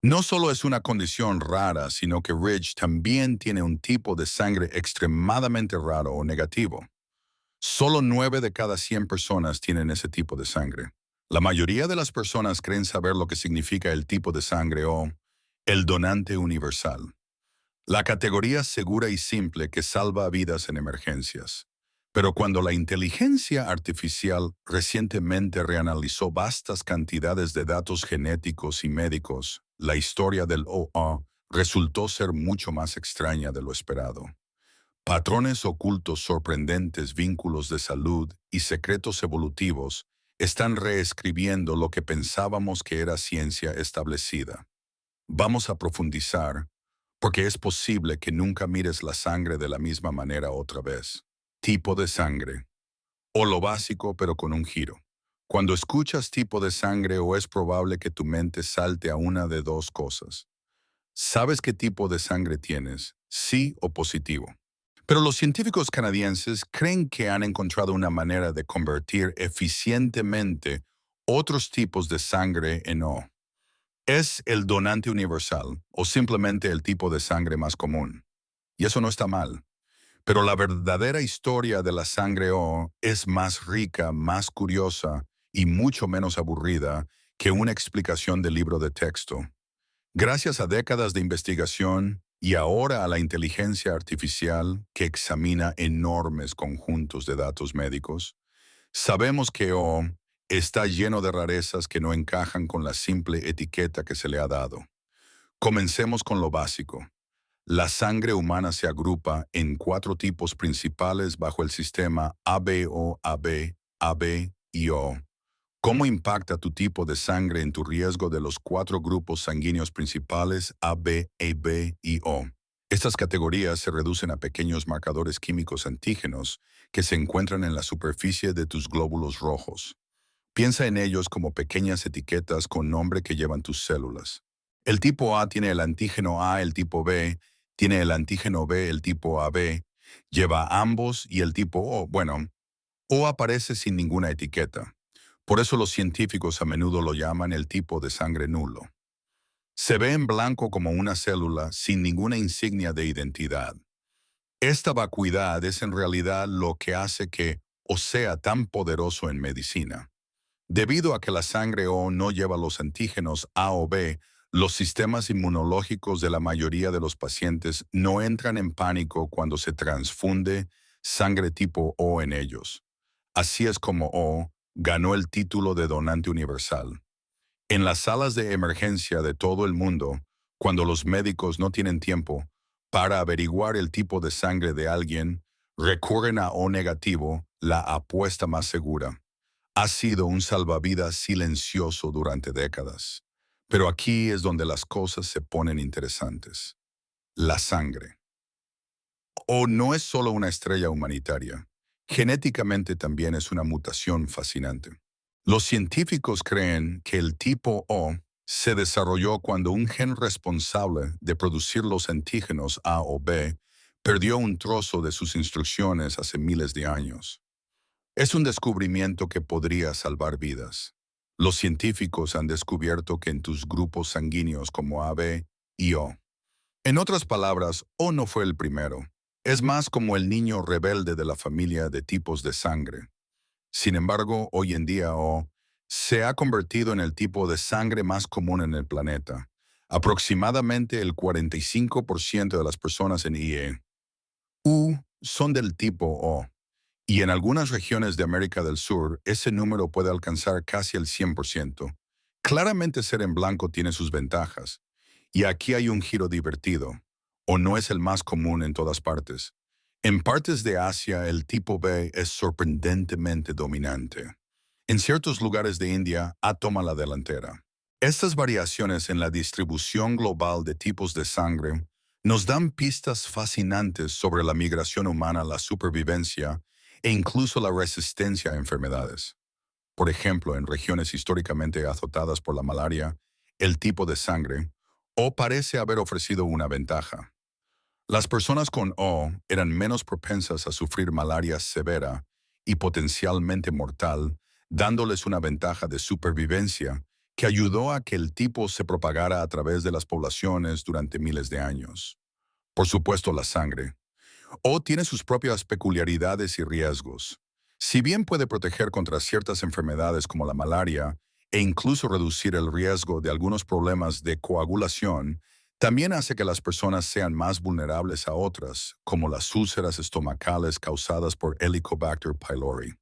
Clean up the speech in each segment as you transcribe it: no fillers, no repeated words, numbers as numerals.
No solo es una condición rara, sino que Ridge también tiene un tipo de sangre extremadamente raro o negativo. Solo 9 de cada 100 personas tienen ese tipo de sangre. La mayoría de las personas creen saber lo que significa el tipo de sangre o el donante universal. La categoría segura y simple que salva vidas en emergencias. Pero cuando la inteligencia artificial recientemente reanalizó vastas cantidades de datos genéticos y médicos, la historia del OA resultó ser mucho más extraña de lo esperado. Patrones ocultos sorprendentes, vínculos de salud y secretos evolutivos están reescribiendo lo que pensábamos que era ciencia establecida. Vamos a profundizar porque es posible que nunca mires la sangre de la misma manera otra vez. Tipo de sangre. O lo básico pero con un giro. Cuando escuchas tipo de sangre o es probable que tu mente salte a una de dos cosas. ¿Sabes qué tipo de sangre tienes? Sí o positivo. Pero los científicos canadienses creen que han encontrado una manera de convertir eficientemente otros tipos de sangre en O. Es el donante universal o simplemente el tipo de sangre más común. Y eso no está mal. Pero la verdadera historia de la sangre O es más rica, más curiosa y mucho menos aburrida que una explicación del libro de texto. Gracias a décadas de investigación y ahora a la inteligencia artificial que examina enormes conjuntos de datos médicos, sabemos que O está lleno de rarezas que no encajan con la simple etiqueta que se le ha dado. Comencemos con lo básico. La sangre humana se agrupa en 4 tipos principales bajo el sistema ABO, AB, AB y O. ¿Cómo impacta tu tipo de sangre en tu riesgo de los 4 grupos sanguíneos principales AB, AB y O? Estas categorías se reducen a pequeños marcadores químicos antígenos que se encuentran en la superficie de tus glóbulos rojos. Piensa en ellos como pequeñas etiquetas con nombre que llevan tus células. El tipo A tiene el antígeno A, el tipo B tiene el antígeno B, el tipo AB, lleva ambos y el tipo O, bueno, O aparece sin ninguna etiqueta. Por eso los científicos a menudo lo llaman el tipo de sangre nulo. Se ve en blanco como una célula sin ninguna insignia de identidad. Esta vacuidad es en realidad lo que hace que O sea tan poderoso en medicina. Debido a que la sangre O no lleva los antígenos A o B, los sistemas inmunológicos de la mayoría de los pacientes no entran en pánico cuando se transfunde sangre tipo O en ellos. Así es como O ganó el título de donante universal. En las salas de emergencia de todo el mundo, cuando los médicos no tienen tiempo para averiguar el tipo de sangre de alguien, recurren a O negativo, la apuesta más segura. Ha sido un salvavidas silencioso durante décadas. Pero aquí es donde las cosas se ponen interesantes. La sangre. O no es solo una estrella humanitaria. Genéticamente también es una mutación fascinante. Los científicos creen que el tipo O se desarrolló cuando un gen responsable de producir los antígenos A o B perdió un trozo de sus instrucciones hace miles de años. Es un descubrimiento que podría salvar vidas. Los científicos han descubierto que en tus grupos sanguíneos como AB y O. En otras palabras, O no fue el primero. Es más como el niño rebelde de la familia de tipos de sangre. Sin embargo, hoy en día O se ha convertido en el tipo de sangre más común en el planeta. Aproximadamente el 45% de las personas en IE son del tipo O. Y en algunas regiones de América del Sur, ese número puede alcanzar casi el 100%. Claramente ser en blanco tiene sus ventajas. Y aquí hay un giro divertido. O no es el más común en todas partes. En partes de Asia, el tipo B es sorprendentemente dominante. En ciertos lugares de India, A toma la delantera. Estas variaciones en la distribución global de tipos de sangre nos dan pistas fascinantes sobre la migración humana, la supervivencia e incluso la resistencia a enfermedades. Por ejemplo, en regiones históricamente azotadas por la malaria, el tipo de sangre O parece haber ofrecido una ventaja. Las personas con O eran menos propensas a sufrir malaria severa y potencialmente mortal, dándoles una ventaja de supervivencia que ayudó a que el tipo se propagara a través de las poblaciones durante miles de años. Por supuesto, la sangre. O tiene sus propias peculiaridades y riesgos. Si bien puede proteger contra ciertas enfermedades como la malaria e incluso reducir el riesgo de algunos problemas de coagulación, también hace que las personas sean más vulnerables a otras, como las úlceras estomacales causadas por Helicobacter pylori.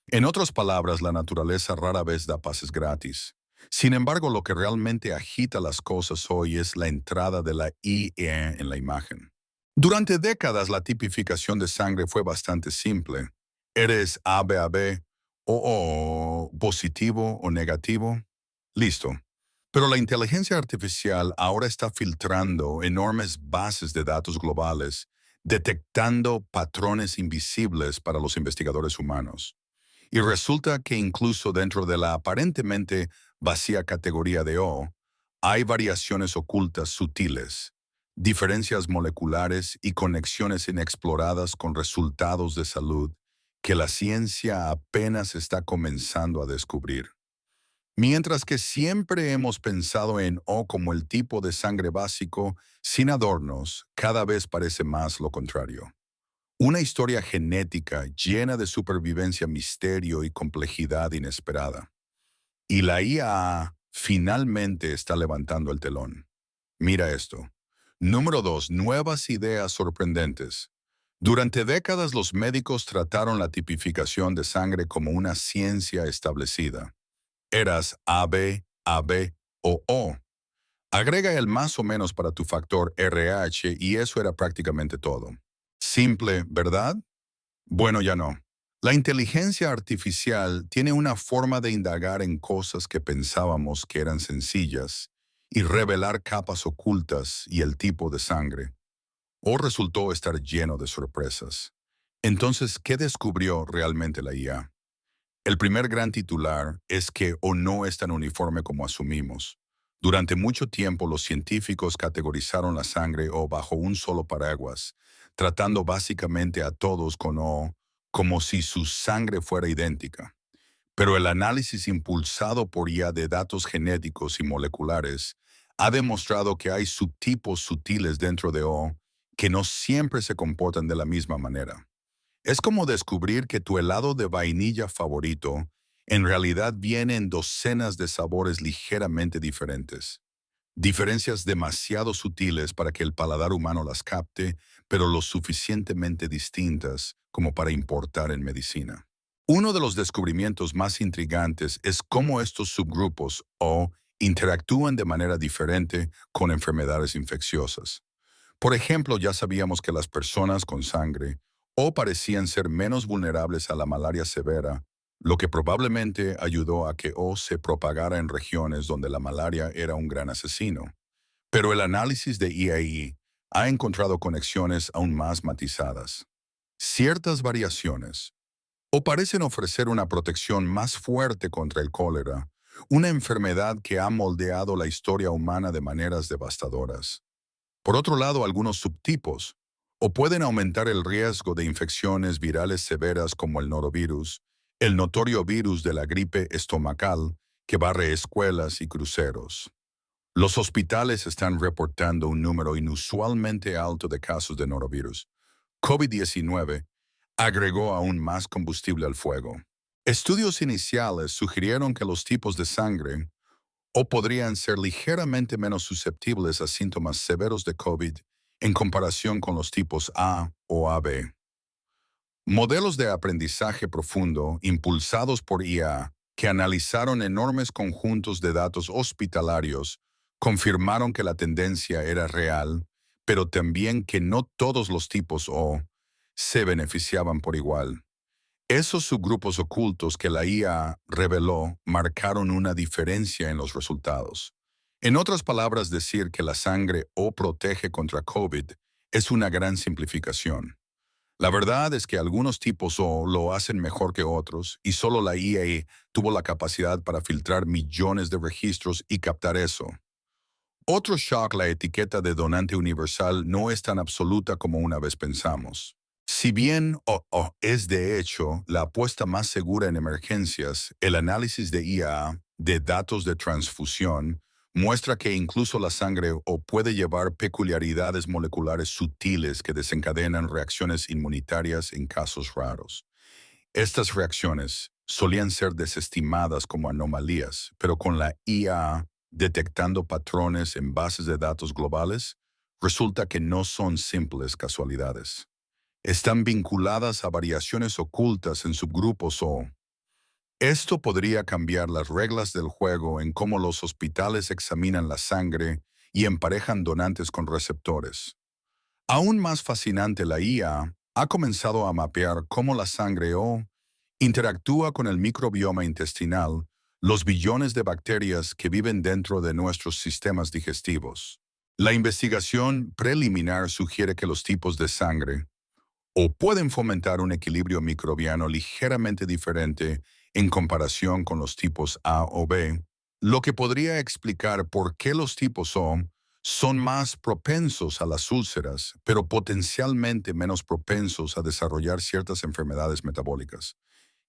En otras palabras, la naturaleza rara vez da pases gratis. Sin embargo, lo que realmente agita las cosas hoy es la entrada de la IE en la imagen. Durante décadas, la tipificación de sangre fue bastante simple. ¿Eres ABAB o positivo o negativo? Listo. Pero la inteligencia artificial ahora está filtrando enormes bases de datos globales, detectando patrones invisibles para los investigadores humanos. Y resulta que incluso dentro de la aparentemente vacía categoría de O, hay variaciones ocultas sutiles, diferencias moleculares y conexiones inexploradas con resultados de salud que la ciencia apenas está comenzando a descubrir. Mientras que siempre hemos pensado en O como el tipo de sangre básico, sin adornos, cada vez parece más lo contrario. Una historia genética llena de supervivencia, misterio y complejidad inesperada. Y la IA finalmente está levantando el telón. Mira esto. Número 2. Nuevas ideas sorprendentes. Durante décadas los médicos trataron la tipificación de sangre como una ciencia establecida. Eras AB, AB o O. Agrega el más o menos para tu factor RH y eso era prácticamente todo. Simple, ¿verdad? Bueno, ya no. La inteligencia artificial tiene una forma de indagar en cosas que pensábamos que eran sencillas y revelar capas ocultas y el tipo de sangre, o resultó estar lleno de sorpresas. Entonces, ¿qué descubrió realmente la IA? El primer gran titular es que o no es tan uniforme como asumimos. Durante mucho tiempo los científicos categorizaron la sangre O bajo un solo paraguas, tratando básicamente a todos con O como si su sangre fuera idéntica. Pero el análisis impulsado por IA de datos genéticos y moleculares ha demostrado que hay subtipos sutiles dentro de O que no siempre se comportan de la misma manera. Es como descubrir que tu helado de vainilla favorito en realidad viene en docenas de sabores ligeramente diferentes. Diferencias demasiado sutiles para que el paladar humano las capte, pero lo suficientemente distintas como para importar en medicina. Uno de los descubrimientos más intrigantes es cómo estos subgrupos o interactúan de manera diferente con enfermedades infecciosas. Por ejemplo, ya sabíamos que las personas con sangre o parecían ser menos vulnerables a la malaria severa, lo que probablemente ayudó a que O se propagara en regiones donde la malaria era un gran asesino. Pero el análisis de IAI ha encontrado conexiones aún más matizadas. Ciertas variaciones o parecen ofrecer una protección más fuerte contra el cólera, una enfermedad que ha moldeado la historia humana de maneras devastadoras. Por otro lado, algunos subtipos o pueden aumentar el riesgo de infecciones virales severas como el norovirus, el notorio virus de la gripe estomacal que barre escuelas y cruceros. Los hospitales están reportando un número inusualmente alto de casos de norovirus. COVID-19 agregó aún más combustible al fuego. Estudios iniciales sugirieron que los tipos de sangre o podrían ser ligeramente menos susceptibles a síntomas severos de COVID en comparación con los tipos A o AB. Modelos de aprendizaje profundo impulsados por IA que analizaron enormes conjuntos de datos hospitalarios confirmaron que la tendencia era real, pero también que no todos los tipos O se beneficiaban por igual. Esos subgrupos ocultos que la IA reveló marcaron una diferencia en los resultados. En otras palabras, decir que la sangre O protege contra COVID es una gran simplificación. La verdad es que algunos tipos O lo hacen mejor que otros y solo la IA tuvo la capacidad para filtrar millones de registros y captar eso. Otro shock, la etiqueta de donante universal no es tan absoluta como una vez pensamos. Si bien O es de hecho la apuesta más segura en emergencias, el análisis de IA de datos de transfusión muestra que incluso la sangre O puede llevar peculiaridades moleculares sutiles que desencadenan reacciones inmunitarias en casos raros. Estas reacciones solían ser desestimadas como anomalías, pero con la IA detectando patrones en bases de datos globales, resulta que no son simples casualidades. Están vinculadas a variaciones ocultas en subgrupos O. Esto podría cambiar las reglas del juego en cómo los hospitales examinan la sangre y emparejan donantes con receptores. Aún más fascinante, la IA ha comenzado a mapear cómo la sangre O interactúa con el microbioma intestinal, los billones de bacterias que viven dentro de nuestros sistemas digestivos. La investigación preliminar sugiere que los tipos de sangre O pueden fomentar un equilibrio microbiano ligeramente diferente en comparación con los tipos A o B, lo que podría explicar por qué los tipos O son más propensos a las úlceras, pero potencialmente menos propensos a desarrollar ciertas enfermedades metabólicas.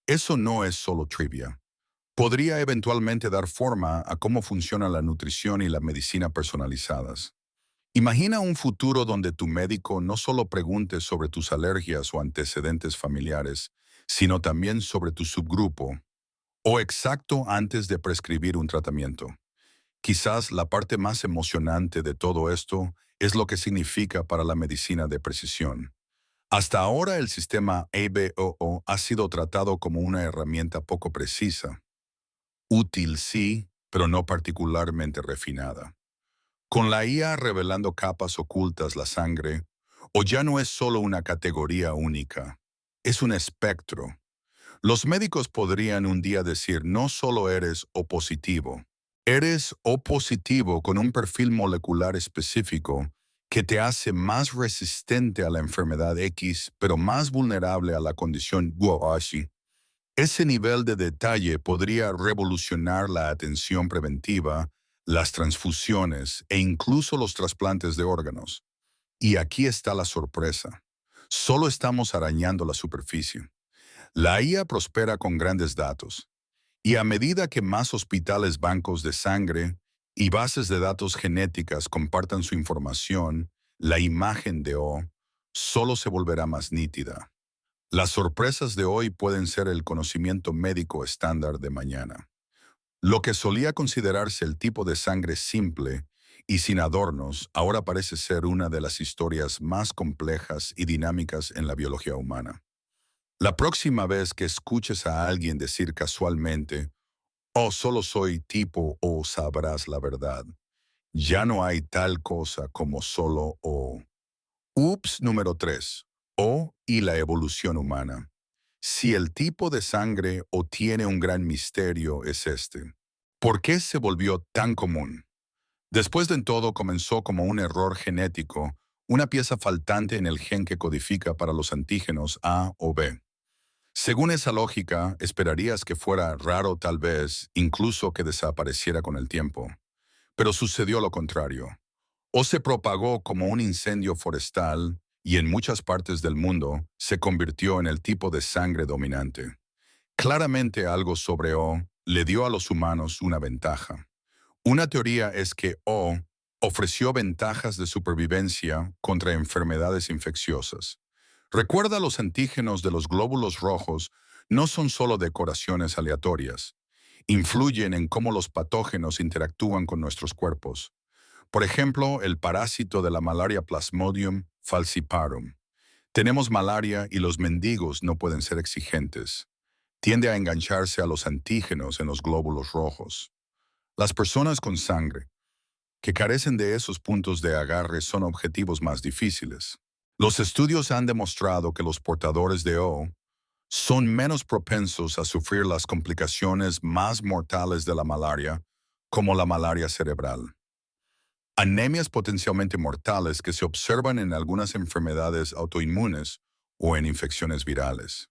Eso no es solo trivia. Podría eventualmente dar forma a cómo funciona la nutrición y la medicina personalizadas. Imagina un futuro donde tu médico no solo pregunte sobre tus alergias o antecedentes familiares, sino también sobre tu subgrupo, o exacto antes de prescribir un tratamiento. Quizás la parte más emocionante de todo esto es lo que significa para la medicina de precisión. Hasta ahora el sistema ABOO ha sido tratado como una herramienta poco precisa. Útil sí, pero no particularmente refinada. Con la IA revelando capas ocultas la sangre, o ya no es solo una categoría única, es un espectro. Los médicos podrían un día decir no solo eres O positivo con un perfil molecular específico que te hace más resistente a la enfermedad X, pero más vulnerable a la condición Y. Ese nivel de detalle podría revolucionar la atención preventiva, las transfusiones e incluso los trasplantes de órganos. Y aquí está la sorpresa. Solo estamos arañando la superficie. La IA prospera con grandes datos. Y a medida que más hospitales, bancos de sangre y bases de datos genéticas compartan su información, la imagen de O solo se volverá más nítida. Las sorpresas de hoy pueden ser el conocimiento médico estándar de mañana. Lo que solía considerarse el tipo de sangre simple y sin adornos, ahora parece ser una de las historias más complejas y dinámicas en la biología humana. La próxima vez que escuches a alguien decir casualmente, "Oh, solo soy tipo O", sabrás la verdad. Ya no hay tal cosa como solo O. Ups número 3. O y la evolución humana. Si el tipo de sangre O tiene un gran misterio es este. ¿Por qué se volvió tan común? Después de todo comenzó como un error genético, una pieza faltante en el gen que codifica para los antígenos A o B. Según esa lógica, esperarías que fuera raro tal vez, incluso que desapareciera con el tiempo. Pero sucedió lo contrario. O se propagó como un incendio forestal y en muchas partes del mundo se convirtió en el tipo de sangre dominante. Claramente algo sobre O le dio a los humanos una ventaja. Una teoría es que O ofreció ventajas de supervivencia contra enfermedades infecciosas. Recuerda, los antígenos de los glóbulos rojos no son solo decoraciones aleatorias. Influyen en cómo los patógenos interactúan con nuestros cuerpos. Por ejemplo, el parásito de la malaria Plasmodium falciparum. Tenemos malaria y los mendigos no pueden ser exigentes. Tiende a engancharse a los antígenos en los glóbulos rojos. Las personas con sangre, que carecen de esos puntos de agarre, son objetivos más difíciles. Los estudios han demostrado que los portadores de O son menos propensos a sufrir las complicaciones más mortales de la malaria, como la malaria cerebral. Anemias potencialmente mortales que se observan en algunas enfermedades autoinmunes o en infecciones virales.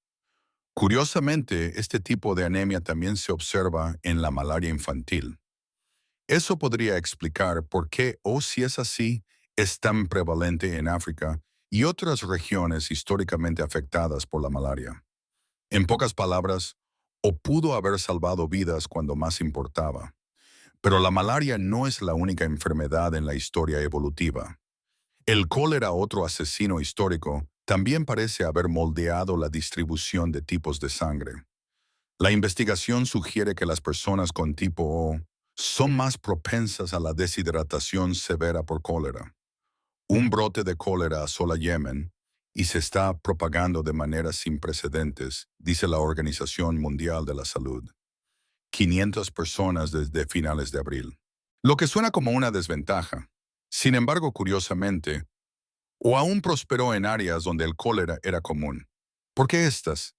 Curiosamente, este tipo de anemia también se observa en la malaria infantil. Eso podría explicar por qué, o si es así, es tan prevalente en África y otras regiones históricamente afectadas por la malaria. En pocas palabras, o pudo haber salvado vidas cuando más importaba. Pero la malaria no es la única enfermedad en la historia evolutiva. El cólera, otro asesino histórico, también parece haber moldeado la distribución de tipos de sangre. La investigación sugiere que las personas con tipo O son más propensas a la deshidratación severa por cólera. Un brote de cólera asola Yemen y se está propagando de manera sin precedentes, dice la Organización Mundial de la Salud. 500 personas desde finales de abril. Lo que suena como una desventaja. Sin embargo, curiosamente, o aún prosperó en áreas donde el cólera era común. ¿Por qué estas?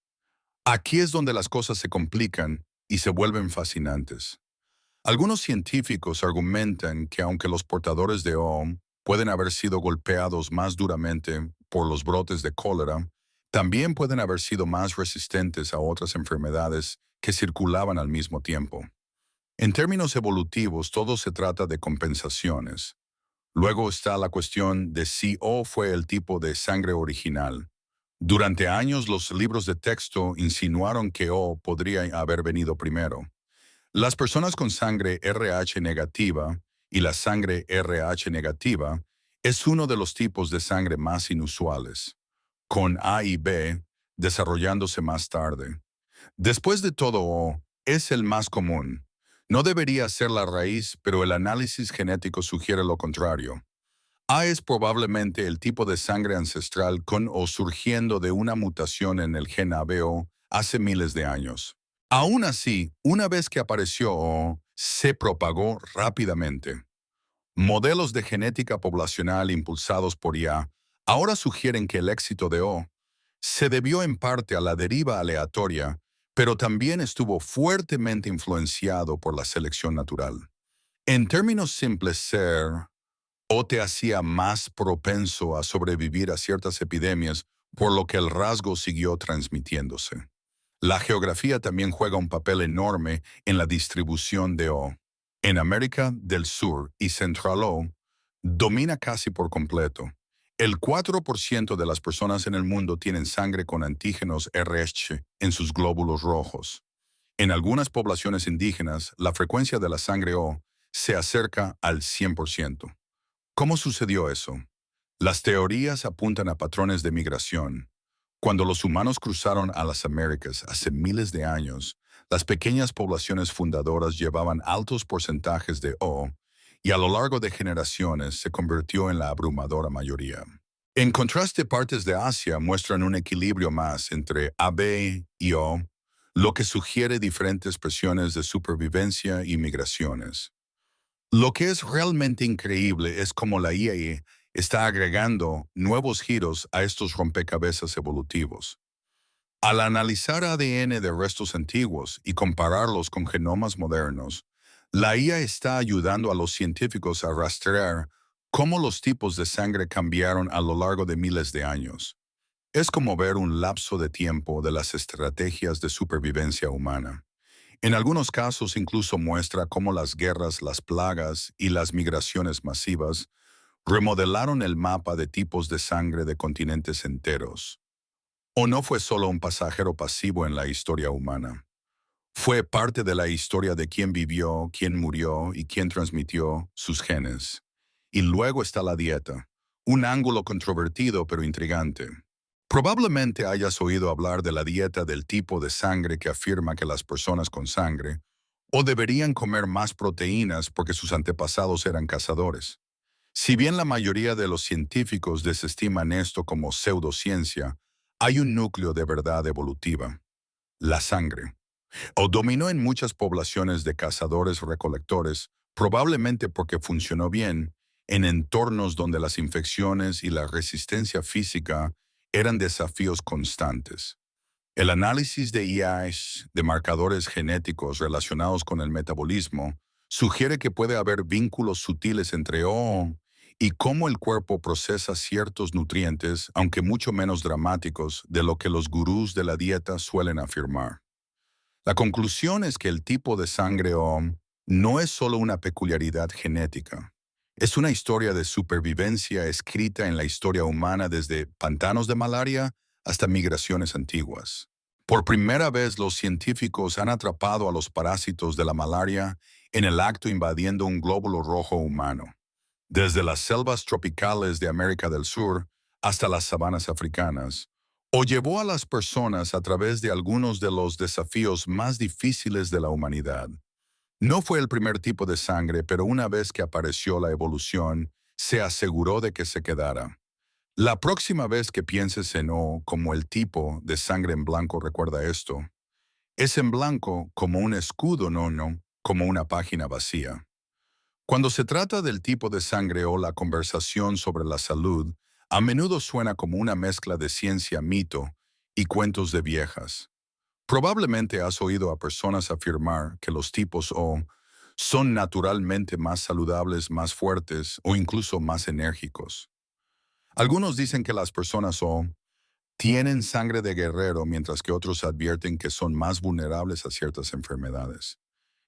Aquí es donde las cosas se complican y se vuelven fascinantes. Algunos científicos argumentan que aunque los portadores de OM pueden haber sido golpeados más duramente por los brotes de cólera, también pueden haber sido más resistentes a otras enfermedades que circulaban al mismo tiempo. En términos evolutivos, todo se trata de compensaciones. Luego está la cuestión de si O fue el tipo de sangre original. Durante años los libros de texto insinuaron que O podría haber venido primero. Las personas con sangre RH negativa y la sangre RH negativa es uno de los tipos de sangre más inusuales, con A y B desarrollándose más tarde. Después de todo, O es el más común. No debería ser la raíz, pero el análisis genético sugiere lo contrario. A es probablemente el tipo de sangre ancestral con o surgiendo de una mutación en el gen ABO hace miles de años. Aún así, una vez que apareció O, se propagó rápidamente. Modelos de genética poblacional impulsados por IA ahora sugieren que el éxito de O se debió en parte a la deriva aleatoria, pero también estuvo fuertemente influenciado por la selección natural. En términos simples, ser O te hacía más propenso a sobrevivir a ciertas epidemias, por lo que el rasgo siguió transmitiéndose. La geografía también juega un papel enorme en la distribución de O. En América del Sur y Central O, domina casi por completo. El 4% de las personas en el mundo tienen sangre con antígenos Rh en sus glóbulos rojos. En algunas poblaciones indígenas, la frecuencia de la sangre O se acerca al 100%. ¿Cómo sucedió eso? Las teorías apuntan a patrones de migración. Cuando los humanos cruzaron a las Américas hace miles de años, las pequeñas poblaciones fundadoras llevaban altos porcentajes de O y a lo largo de generaciones se convirtió en la abrumadora mayoría. En contraste, partes de Asia muestran un equilibrio más entre AB y O, lo que sugiere diferentes presiones de supervivencia y migraciones. Lo que es realmente increíble es cómo la IA está agregando nuevos giros a estos rompecabezas evolutivos. Al analizar ADN de restos antiguos y compararlos con genomas modernos, la IA está ayudando a los científicos a rastrear cómo los tipos de sangre cambiaron a lo largo de miles de años. Es como ver un lapso de tiempo de las estrategias de supervivencia humana. En algunos casos incluso muestra cómo las guerras, las plagas y las migraciones masivas remodelaron el mapa de tipos de sangre de continentes enteros. ¿O no fue solo un pasajero pasivo en la historia humana? Fue parte de la historia de quién vivió, quién murió y quién transmitió sus genes. Y luego está la dieta, un ángulo controvertido pero intrigante. Probablemente hayas oído hablar de la dieta del tipo de sangre que afirma que las personas con sangre o deberían comer más proteínas porque sus antepasados eran cazadores. Si bien la mayoría de los científicos desestiman esto como pseudociencia, hay un núcleo de verdad evolutiva, la sangre. O dominó en muchas poblaciones de cazadores-recolectores, probablemente porque funcionó bien en entornos donde las infecciones y la resistencia física eran desafíos constantes. El análisis de IAs de marcadores genéticos relacionados con el metabolismo sugiere que puede haber vínculos sutiles entre O y cómo el cuerpo procesa ciertos nutrientes, aunque mucho menos dramáticos de lo que los gurús de la dieta suelen afirmar. La conclusión es que el tipo de sangre O no es solo una peculiaridad genética. Es una historia de supervivencia escrita en la historia humana desde pantanos de malaria hasta migraciones antiguas. Por primera vez, los científicos han atrapado a los parásitos de la malaria en el acto invadiendo un glóbulo rojo humano, desde las selvas tropicales de América del Sur hasta las sabanas africanas, o llevó a las personas a través de algunos de los desafíos más difíciles de la humanidad. No fue el primer tipo de sangre, pero una vez que apareció la evolución, se aseguró de que se quedara. La próxima vez que pienses en O como el tipo de sangre en blanco, recuerda esto. Es en blanco como un escudo, no como una página vacía. Cuando se trata del tipo de sangre o la conversación sobre la salud, a menudo suena como una mezcla de ciencia, mito y cuentos de viejas. Probablemente has oído a personas afirmar que los tipos O son naturalmente más saludables, más fuertes o incluso más enérgicos. Algunos dicen que las personas O tienen sangre de guerrero, mientras que otros advierten que son más vulnerables a ciertas enfermedades.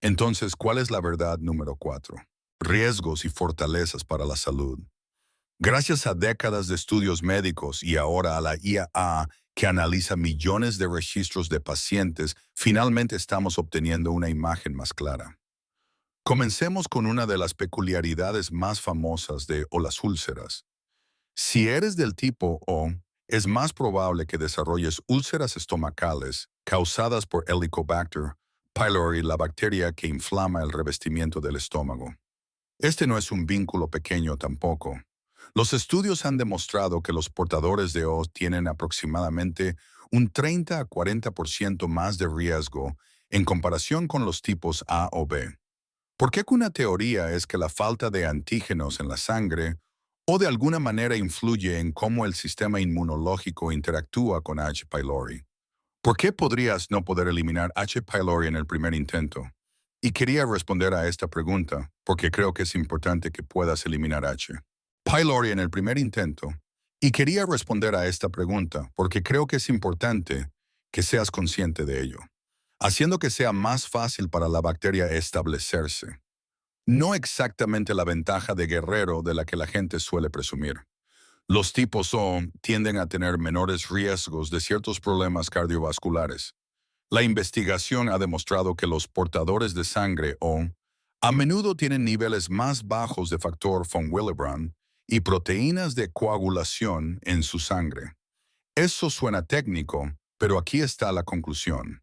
Entonces, ¿cuál es la verdad número 4? Riesgos y fortalezas para la salud. Gracias a décadas de estudios médicos y ahora a la IAA que analiza millones de registros de pacientes, finalmente estamos obteniendo una imagen más clara. Comencemos con una de las peculiaridades más famosas de O, las úlceras. Si eres del tipo O, es más probable que desarrolles úlceras estomacales causadas por Helicobacter pylori, la bacteria que inflama el revestimiento del estómago. Este no es un vínculo pequeño tampoco. Los estudios han demostrado que los portadores de O tienen aproximadamente un 30 a 40% más de riesgo en comparación con los tipos A o B. ¿Por qué una teoría es que la falta de antígenos en la sangre o de alguna manera influye en cómo el sistema inmunológico interactúa con H. pylori? ¿Por qué podrías no poder eliminar H. pylori en el primer intento? Y quería responder a esta pregunta porque creo que es importante que puedas eliminar H. pylori en el primer intento. Y quería responder a esta pregunta porque creo que es importante que seas consciente de ello, haciendo que sea más fácil para la bacteria establecerse. No exactamente la ventaja de guerrero de la que la gente suele presumir. Los tipos O tienden a tener menores riesgos de ciertos problemas cardiovasculares. La investigación ha demostrado que los portadores de sangre O a menudo tienen niveles más bajos de factor von Willebrand y proteínas de coagulación en su sangre. Eso suena técnico, pero aquí está la conclusión.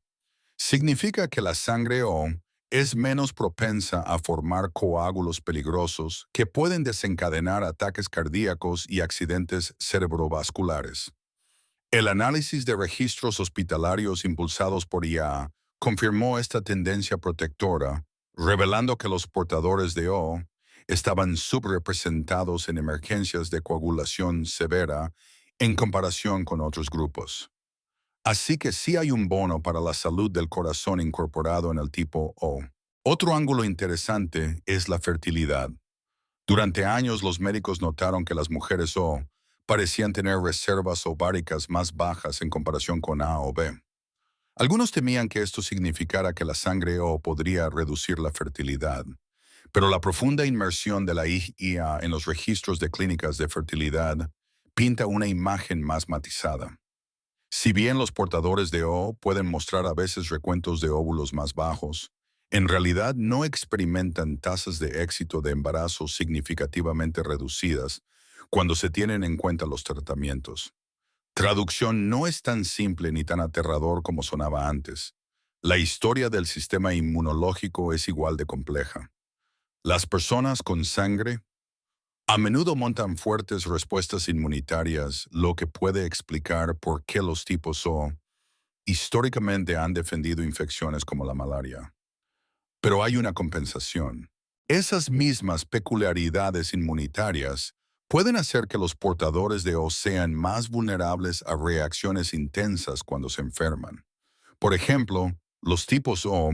Significa que la sangre O es menos propensa a formar coágulos peligrosos que pueden desencadenar ataques cardíacos y accidentes cerebrovasculares. El análisis de registros hospitalarios impulsados por IAA confirmó esta tendencia protectora, revelando que los portadores de O estaban subrepresentados en emergencias de coagulación severa en comparación con otros grupos. Así que sí hay un bono para la salud del corazón incorporado en el tipo O. Otro ángulo interesante es la fertilidad. Durante años los médicos notaron que las mujeres O parecían tener reservas ováricas más bajas en comparación con A o B. Algunos temían que esto significara que la sangre O podría reducir la fertilidad, pero la profunda inmersión de la IIA en los registros de clínicas de fertilidad pinta una imagen más matizada. Si bien los portadores de O pueden mostrar a veces recuentos de óvulos más bajos, en realidad no experimentan tasas de éxito de embarazo significativamente reducidas cuando se tienen en cuenta los tratamientos. Traducción no es tan simple ni tan aterrador como sonaba antes. La historia del sistema inmunológico es igual de compleja. Las personas con sangre a menudo montan fuertes respuestas inmunitarias, lo que puede explicar por qué los tipos O históricamente han defendido infecciones como la malaria. Pero hay una compensación. Esas mismas peculiaridades inmunitarias pueden hacer que los portadores de O sean más vulnerables a reacciones intensas cuando se enferman. Por ejemplo, los tipos O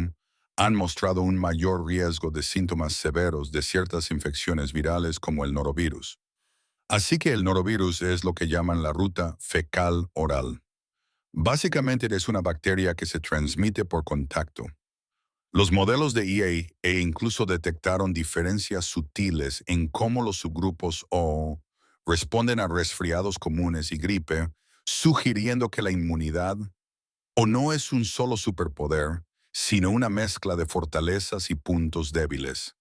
han mostrado un mayor riesgo de síntomas severos de ciertas infecciones virales como el norovirus. Así que el norovirus es lo que llaman la ruta fecal oral. Básicamente es una bacteria que se transmite por contacto. Los modelos de EA incluso detectaron diferencias sutiles en cómo los subgrupos O responden a resfriados comunes y gripe, sugiriendo que la inmunidad O no es un solo superpoder, sino una mezcla de fortalezas y puntos débiles.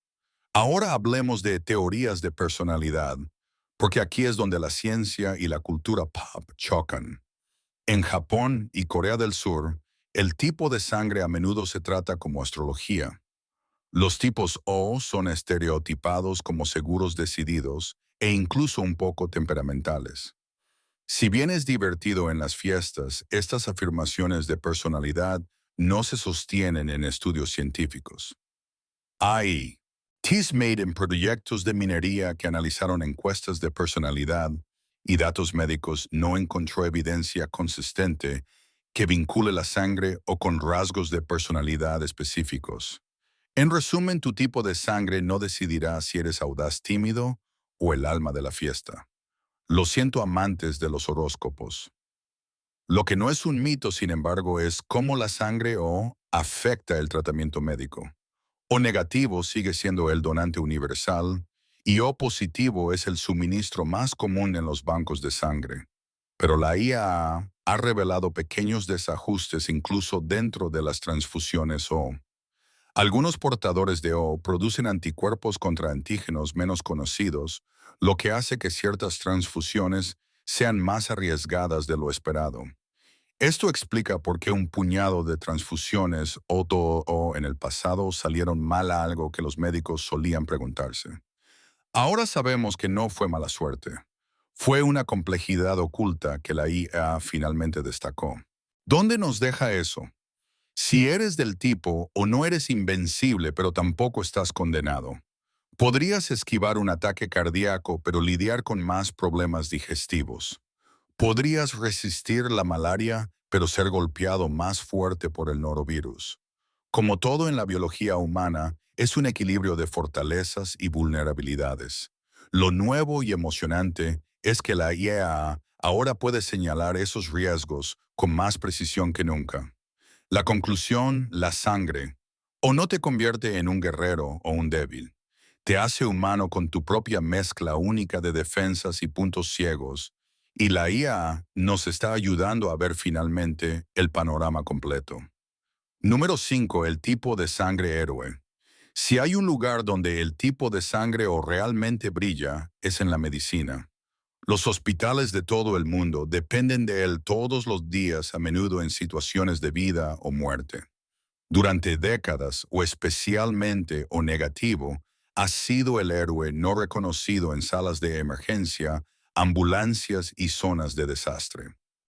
Ahora hablemos de teorías de personalidad, porque aquí es donde la ciencia y la cultura pop chocan. En Japón y Corea del Sur, el tipo de sangre a menudo se trata como astrología. Los tipos O son estereotipados como seguros decididos e incluso un poco temperamentales. Si bien es divertido en las fiestas, estas afirmaciones de personalidad no se sostienen en estudios científicos. Hay made en proyectos de minería que analizaron encuestas de personalidad y datos médicos no encontró evidencia consistente que vincule la sangre o con rasgos de personalidad específicos. En resumen, tu tipo de sangre no decidirá si eres audaz tímido o el alma de la fiesta. Lo siento, amantes de los horóscopos. Lo que no es un mito, sin embargo, es cómo la sangre O afecta el tratamiento médico. O negativo sigue siendo el donante universal y O positivo es el suministro más común en los bancos de sangre. Pero la IAA ha revelado pequeños desajustes incluso dentro de las transfusiones O. Algunos portadores de O producen anticuerpos contra antígenos menos conocidos, lo que hace que ciertas transfusiones sean más arriesgadas de lo esperado. Esto explica por qué un puñado de transfusiones O en el pasado salieron mal a algo que los médicos solían preguntarse. Ahora sabemos que no fue mala suerte. Fue una complejidad oculta que la IA finalmente destacó. ¿Dónde nos deja eso? Si eres del tipo o no eres invencible, pero tampoco estás condenado. Podrías esquivar un ataque cardíaco, pero lidiar con más problemas digestivos. Podrías resistir la malaria, pero ser golpeado más fuerte por el norovirus. Como todo en la biología humana, es un equilibrio de fortalezas y vulnerabilidades. Lo nuevo y emocionante es que la IAA ahora puede señalar esos riesgos con más precisión que nunca. La conclusión, la sangre, o no te convierte en un guerrero o un débil. Te hace humano con tu propia mezcla única de defensas y puntos ciegos, y la IA nos está ayudando a ver finalmente el panorama completo. Número 5. El tipo de sangre héroe. Si hay un lugar donde el tipo de sangre o realmente brilla, es en la medicina. Los hospitales de todo el mundo dependen de él todos los días, a menudo en situaciones de vida o muerte. Durante décadas, o especialmente o negativo, ha sido el héroe no reconocido en salas de emergencia, ambulancias y zonas de desastre.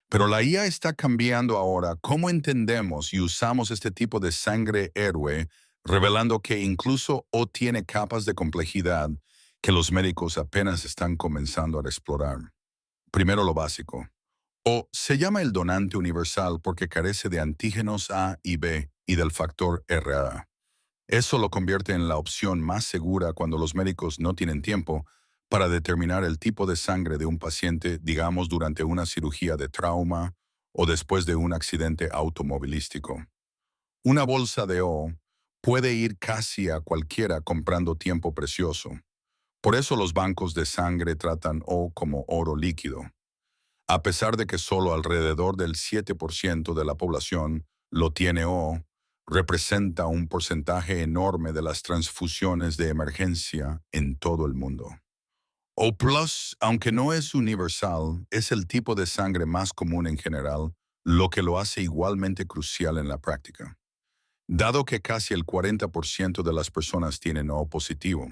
Pero la IA está cambiando ahora cómo entendemos y usamos este tipo de sangre héroe, revelando que incluso O tiene capas de complejidad que los médicos apenas están comenzando a explorar. Primero lo básico. O se llama el donante universal porque carece de antígenos A y B y del factor RA. Eso lo convierte en la opción más segura cuando los médicos no tienen tiempo para determinar el tipo de sangre de un paciente, digamos, durante una cirugía de trauma o después de un accidente automovilístico. Una bolsa de O puede ir casi a cualquiera comprando tiempo precioso. Por eso los bancos de sangre tratan O como oro líquido. A pesar de que solo alrededor del 7% de la población lo tiene O, representa un porcentaje enorme de las transfusiones de emergencia en todo el mundo. O Plus, aunque no es universal, es el tipo de sangre más común en general, lo que lo hace igualmente crucial en la práctica. Dado que casi el 40% de las personas tienen O positivo.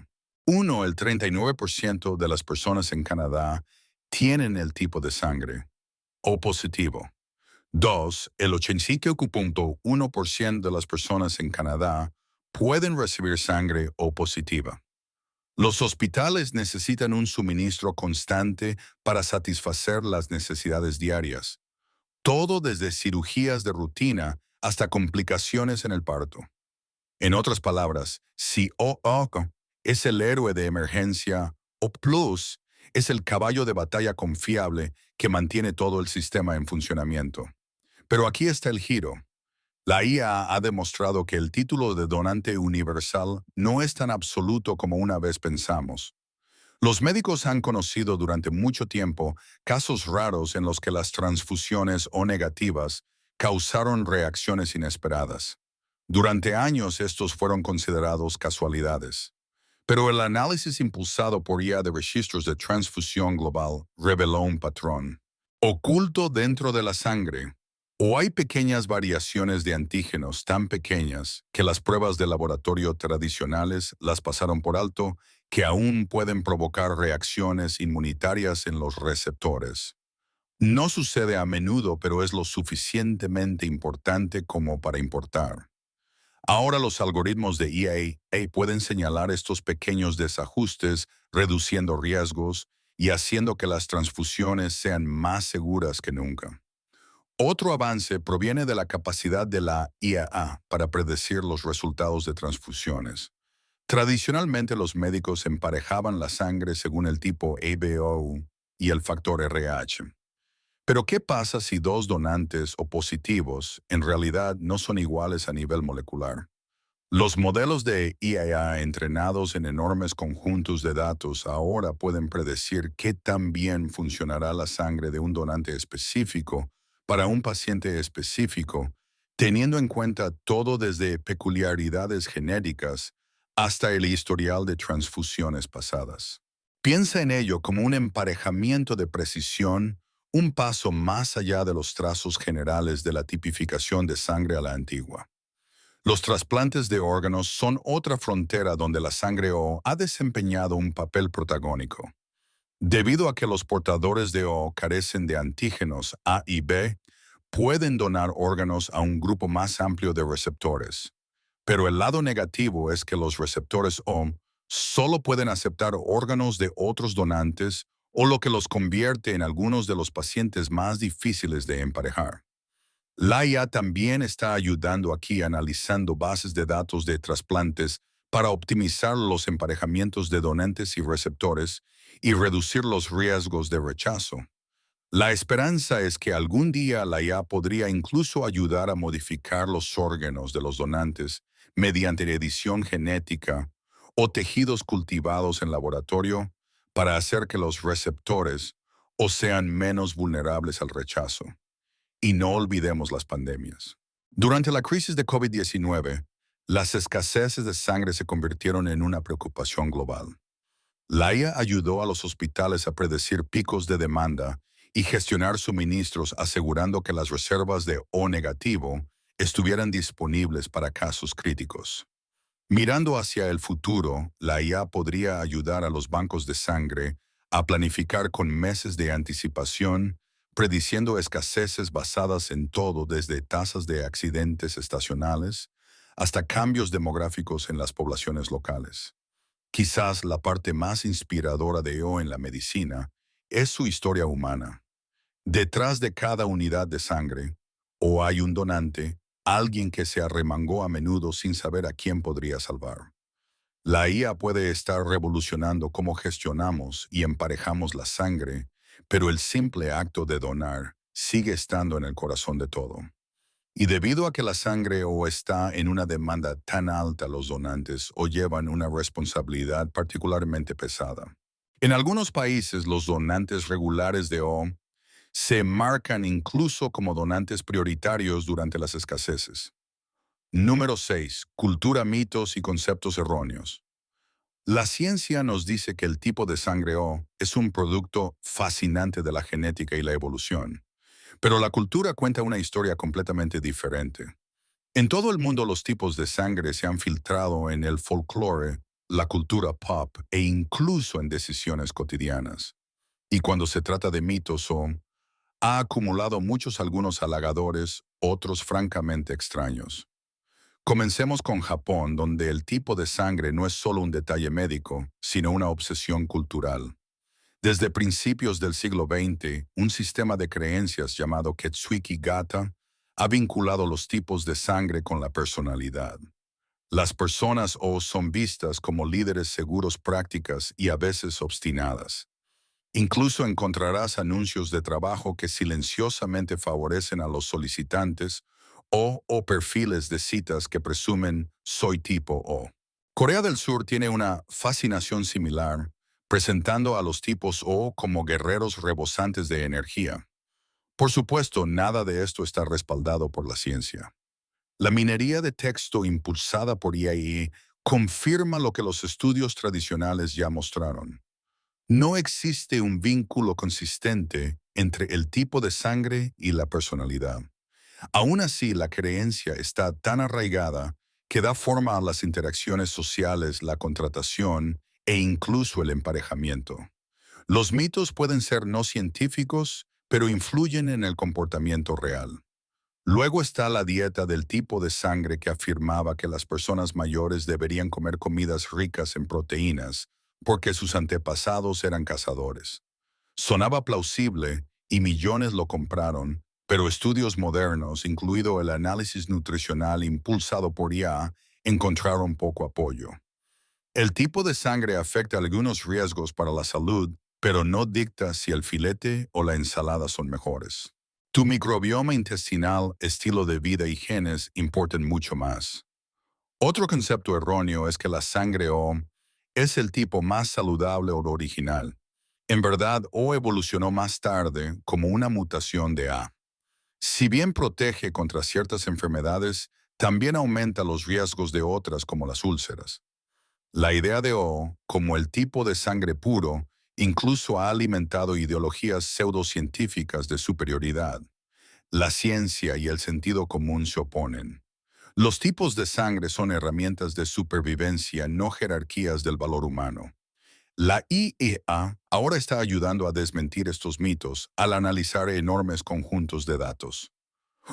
El 39% de las personas en Canadá tienen el tipo de sangre O positivo. 2. El 85.1% de las personas en Canadá pueden recibir sangre O positiva. Los hospitales necesitan un suministro constante para satisfacer las necesidades diarias, todo desde cirugías de rutina hasta complicaciones en el parto. En otras palabras, si OO es el héroe de emergencia, O Plus es el caballo de batalla confiable que mantiene todo el sistema en funcionamiento. Pero aquí está el giro. La IA ha demostrado que el título de donante universal no es tan absoluto como una vez pensamos. Los médicos han conocido durante mucho tiempo casos raros en los que las transfusiones O negativas causaron reacciones inesperadas. Durante años estos fueron considerados casualidades, pero el análisis impulsado por IA de registros de transfusión global reveló un patrón. Oculto dentro de la sangre, o hay pequeñas variaciones de antígenos tan pequeñas que las pruebas de laboratorio tradicionales las pasaron por alto, que aún pueden provocar reacciones inmunitarias en los receptores. No sucede a menudo, pero es lo suficientemente importante como para importar. Ahora los algoritmos de EA pueden señalar estos pequeños desajustes, reduciendo riesgos y haciendo que las transfusiones sean más seguras que nunca. Otro avance proviene de la capacidad de la IAA para predecir los resultados de transfusiones. Tradicionalmente los médicos emparejaban la sangre según el tipo ABO y el factor RH. Pero ¿qué pasa si dos donantes o positivos en realidad no son iguales a nivel molecular? Los modelos de IAA entrenados en enormes conjuntos de datos ahora pueden predecir qué tan bien funcionará la sangre de un donante específico para un paciente específico, teniendo en cuenta todo desde peculiaridades genéticas hasta el historial de transfusiones pasadas. Piensa en ello como un emparejamiento de precisión, un paso más allá de los trazos generales de la tipificación de sangre a la antigua. Los trasplantes de órganos son otra frontera donde la sangre O ha desempeñado un papel protagónico. Debido a que los portadores de O carecen de antígenos A y B, pueden donar órganos a un grupo más amplio de receptores. Pero el lado negativo es que los receptores O solo pueden aceptar órganos de otros donantes, o lo que los convierte en algunos de los pacientes más difíciles de emparejar. La IA también está ayudando aquí analizando bases de datos de trasplantes para optimizar los emparejamientos de donantes y receptores y reducir los riesgos de rechazo. La esperanza es que algún día la IA podría incluso ayudar a modificar los órganos de los donantes mediante edición genética o tejidos cultivados en laboratorio para hacer que los receptores o sean menos vulnerables al rechazo. Y no olvidemos las pandemias. Durante la crisis de COVID-19, las escaseces de sangre se convirtieron en una preocupación global. La IA ayudó a los hospitales a predecir picos de demanda y gestionar suministros, asegurando que las reservas de O negativo estuvieran disponibles para casos críticos. Mirando hacia el futuro, la IA podría ayudar a los bancos de sangre a planificar con meses de anticipación, prediciendo escaseces basadas en todo desde tasas de accidentes estacionales hasta cambios demográficos en las poblaciones locales. Quizás la parte más inspiradora de O en la medicina es su historia humana. Detrás de cada unidad de sangre, o hay un donante, alguien que se arremangó a menudo sin saber a quién podría salvar. La IA puede estar revolucionando cómo gestionamos y emparejamos la sangre, pero el simple acto de donar sigue estando en el corazón de todo. Y debido a que la sangre o está en una demanda tan alta, los donantes o llevan una responsabilidad particularmente pesada. En algunos países, los donantes regulares de O se marcan incluso como donantes prioritarios durante las escaseces. Número 6. Cultura, mitos y conceptos erróneos. La ciencia nos dice que el tipo de sangre O es un producto fascinante de la genética y la evolución, pero la cultura cuenta una historia completamente diferente. En todo el mundo los tipos de sangre se han filtrado en el folclore, la cultura pop e incluso en decisiones cotidianas. Y cuando se trata de mitos O, ha acumulado muchos, algunos halagadores, otros francamente extraños. Comencemos con Japón, donde el tipo de sangre no es solo un detalle médico, sino una obsesión cultural. Desde principios del siglo XX, un sistema de creencias llamado Ketsuiki Gata ha vinculado los tipos de sangre con la personalidad. Las personas O son vistas como líderes seguros, prácticas y a veces obstinadas. Incluso encontrarás anuncios de trabajo que silenciosamente favorecen a los solicitantes o perfiles de citas que presumen soy tipo O. Corea del Sur tiene una fascinación similar, presentando a los tipos O como guerreros rebosantes de energía. Por supuesto, nada de esto está respaldado por la ciencia. La minería de texto impulsada por IAI confirma lo que los estudios tradicionales ya mostraron. No existe un vínculo consistente entre el tipo de sangre y la personalidad. Aún así, la creencia está tan arraigada que da forma a las interacciones sociales, la contratación e incluso el emparejamiento. Los mitos pueden ser no científicos, pero influyen en el comportamiento real. Luego está la dieta del tipo de sangre que afirmaba que las personas mayores deberían comer comidas ricas en proteínas porque sus antepasados eran cazadores. Sonaba plausible y millones lo compraron, pero estudios modernos, incluido el análisis nutricional impulsado por IA, encontraron poco apoyo. El tipo de sangre afecta algunos riesgos para la salud, pero no dicta si el filete o la ensalada son mejores. Tu microbioma intestinal, estilo de vida y genes importan mucho más. Otro concepto erróneo es que la sangre O es el tipo más saludable o original. En verdad, O evolucionó más tarde como una mutación de A. Si bien protege contra ciertas enfermedades, también aumenta los riesgos de otras como las úlceras. La idea de O, como el tipo de sangre puro, incluso ha alimentado ideologías pseudocientíficas de superioridad. La ciencia y el sentido común se oponen. Los tipos de sangre son herramientas de supervivencia, no jerarquías del valor humano. La IEA ahora está ayudando a desmentir estos mitos al analizar enormes conjuntos de datos.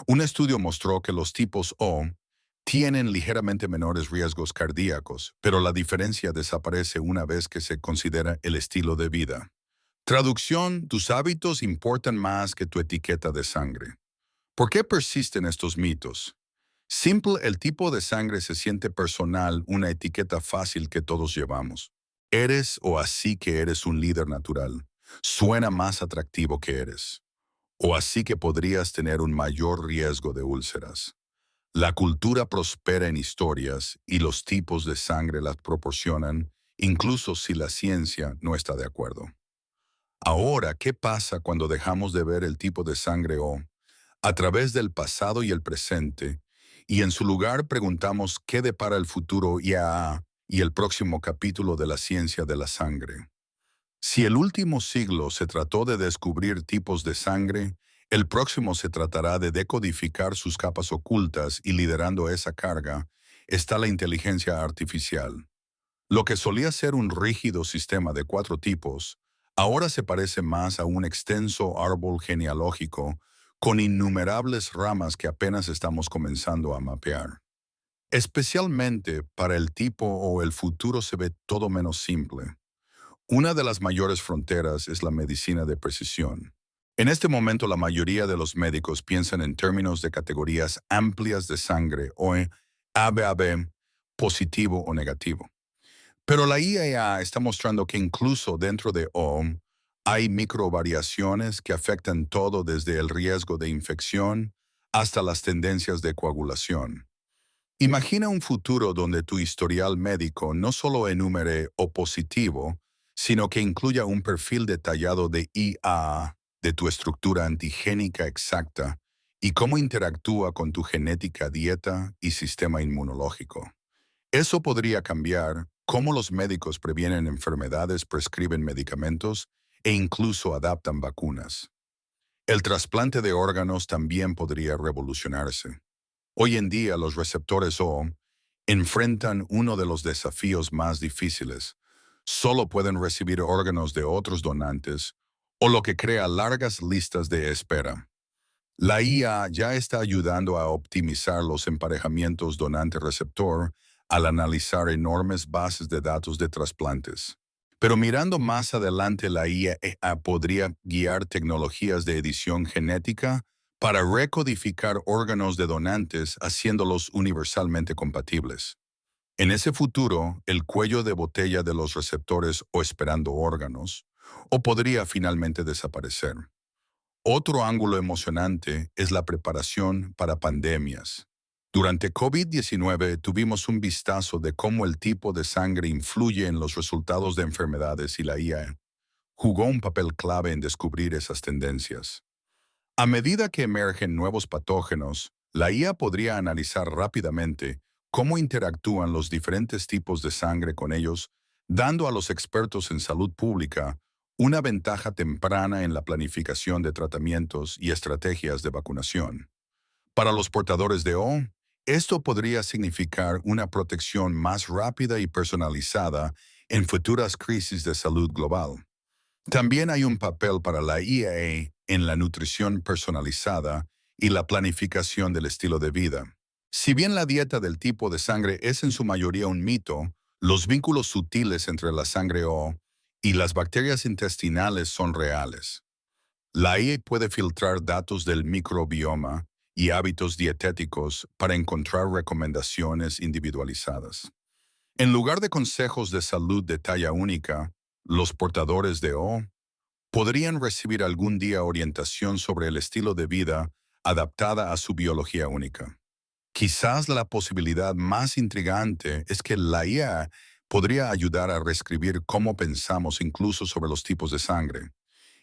Un estudio mostró que los tipos O tienen ligeramente menores riesgos cardíacos, pero la diferencia desaparece una vez que se considera el estilo de vida. Traducción: tus hábitos importan más que tu etiqueta de sangre. ¿Por qué persisten estos mitos? Simple, el tipo de sangre se siente personal, una etiqueta fácil que todos llevamos. Eres o así que eres un líder natural. Suena más atractivo que eres. O así que podrías tener un mayor riesgo de úlceras. La cultura prospera en historias y los tipos de sangre las proporcionan, incluso si la ciencia no está de acuerdo. Ahora, ¿qué pasa cuando dejamos de ver el tipo de sangre O a través del pasado y el presente, y en su lugar preguntamos qué depara el futuro y el próximo capítulo de la ciencia de la sangre? Si el último siglo se trató de descubrir tipos de sangre, el próximo se tratará de decodificar sus capas ocultas, y liderando esa carga está la inteligencia artificial. Lo que solía ser un rígido sistema de 4 tipos, ahora se parece más a un extenso árbol genealógico con innumerables ramas que apenas estamos comenzando a mapear. Especialmente para el tipo O, el futuro se ve todo menos simple. Una de las mayores fronteras es la medicina de precisión. En este momento, la mayoría de los médicos piensan en términos de categorías amplias de sangre o en ABAB, positivo o negativo. Pero la IAEA está mostrando que incluso dentro de O hay microvariaciones que afectan todo desde el riesgo de infección hasta las tendencias de coagulación. Imagina un futuro donde tu historial médico no solo enumere O positivo, sino que incluya un perfil detallado de IAA, de tu estructura antigénica exacta y cómo interactúa con tu genética, dieta y sistema inmunológico. Eso podría cambiar cómo los médicos previenen enfermedades, prescriben medicamentos e incluso adaptan vacunas. El trasplante de órganos también podría revolucionarse. Hoy en día, los receptores O enfrentan uno de los desafíos más difíciles. Solo pueden recibir órganos de otros donantes, o lo que crea largas listas de espera. La IA ya está ayudando a optimizar los emparejamientos donante-receptor al analizar enormes bases de datos de trasplantes. Pero mirando más adelante, la IA podría guiar tecnologías de edición genética para recodificar órganos de donantes, haciéndolos universalmente compatibles. En ese futuro, el cuello de botella de los receptores o esperando órganos, o podría finalmente desaparecer. Otro ángulo emocionante es la preparación para pandemias. Durante COVID-19 tuvimos un vistazo de cómo el tipo de sangre influye en los resultados de enfermedades, y la IA jugó un papel clave en descubrir esas tendencias. A medida que emergen nuevos patógenos, la IA podría analizar rápidamente cómo interactúan los diferentes tipos de sangre con ellos, dando a los expertos en salud pública una ventaja temprana en la planificación de tratamientos y estrategias de vacunación. Para los portadores de O, esto podría significar una protección más rápida y personalizada en futuras crisis de salud global. También hay un papel para la IA en la nutrición personalizada y la planificación del estilo de vida. Si bien la dieta del tipo de sangre es en su mayoría un mito, los vínculos sutiles entre la sangre O y las bacterias intestinales son reales. La IA puede filtrar datos del microbioma y hábitos dietéticos para encontrar recomendaciones individualizadas. En lugar de consejos de salud de talla única, los portadores de O podrían recibir algún día orientación sobre el estilo de vida adaptada a su biología única. Quizás la posibilidad más intrigante es que la IA podría ayudar a reescribir cómo pensamos incluso sobre los tipos de sangre.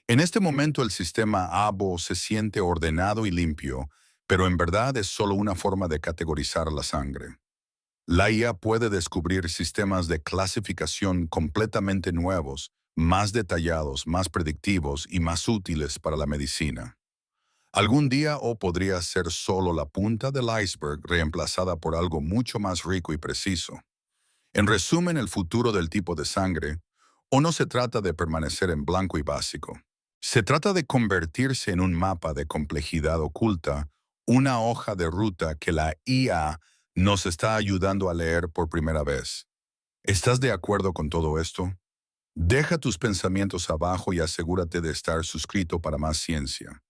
En este momento el sistema ABO se siente ordenado y limpio, pero en verdad es solo una forma de categorizar la sangre. La IA puede descubrir sistemas de clasificación completamente nuevos, más detallados, más predictivos y más útiles para la medicina. Algún día O podría ser solo la punta del iceberg reemplazada por algo mucho más rico y preciso. En resumen, el futuro del tipo de sangre, O no se trata de permanecer en blanco y básico. Se trata de convertirse en un mapa de complejidad oculta, una hoja de ruta que la IA nos está ayudando a leer por primera vez. ¿Estás de acuerdo con todo esto? Deja tus pensamientos abajo y asegúrate de estar suscrito para más ciencia.